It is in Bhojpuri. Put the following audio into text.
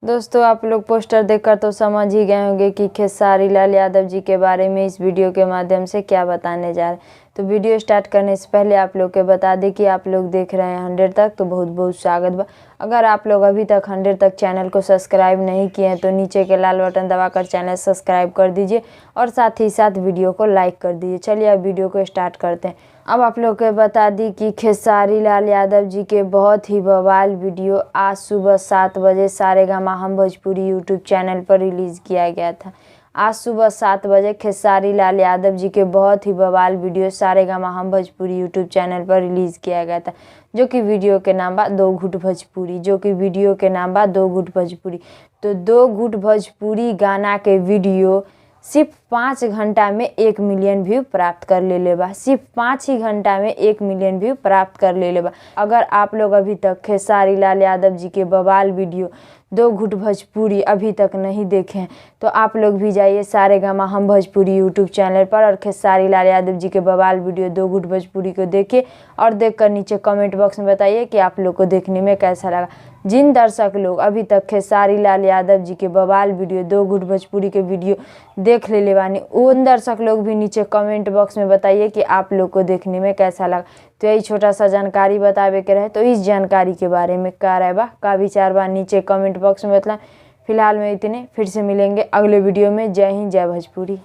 दोस्तों आप लोग पोस्टर देखकर तो समझ ही गए होंगे कि खेसारी लाल यादव जी के बारे में इस वीडियो के माध्यम से क्या बताने जा रहे हैं। तो वीडियो स्टार्ट करने से पहले आप लोग के बता दें कि आप लोग देख रहे हैं 100 तक, तो बहुत बहुत स्वागत बा। अगर आप लोग अभी तक 100 तक चैनल को सब्सक्राइब नहीं किए हैं तो नीचे के लाल बटन दबाकर चैनल सब्सक्राइब कर दीजिए और साथ ही साथ वीडियो को लाइक कर दीजिए। चलिए अब वीडियो को स्टार्ट करते हैं। अब आप लोग को बता दी कि खेसारी लाल यादव जी के बहुत ही बवाल वीडियो आज सुबह 7 बजे सारेगामा हम भोजपुरी यूट्यूब चैनल पर रिलीज़ किया गया था। आज सुबह 7 बजे खेसारी लाल यादव जी के बहुत ही बवाल वीडियो सारेगामा हम भोजपुरी यूट्यूब चैनल पर रिलीज़ किया गया था, जो कि वीडियो के नाम बा दो घुट भोजपुरी। तो दो घुट भोजपुरी गाना के वीडियो सिर्फ 5 घंटा में 1 मिलियन व्यू प्राप्त कर ले बा। सिर्फ 5 ही घंटा में 1 मिलियन व्यू प्राप्त कर ले बा। अगर आप लोग अभी तक खेसारी लाल यादव जी के बवाल वीडियो दो घुट भोजपुरी अभी तक नहीं देखे हैं तो आप लोग भी जाइए सारेगामा हम भोजपुरी यूट्यूब चैनल पर और खेसारी लाल यादव जी के बवाल वीडियो दो घुट भोजपुरी को देखिए और देखकर नीचे कमेंट बॉक्स में बताइए कि आप लोग को देखने में कैसा लगा। जिन दर्शक लोग अभी तक खेसारी लाल यादव जी के बवाल वीडियो दो घुट भोजपुरी के वीडियो देख ले बानी, उन दर्शक लोग भी नीचे कमेंट बॉक्स में बताइए कि आप लोग को देखने में कैसा लगा। तो यही छोटा सा जानकारी बतावे के रहे, तो इस जानकारी के बारे में का राय बा, का विचार बा, नीचे कमेंट बॉक्स में बताएं। फिलहाल में इतने, फिर से मिलेंगे अगले वीडियो में। जय हिंद, जय भोजपुरी।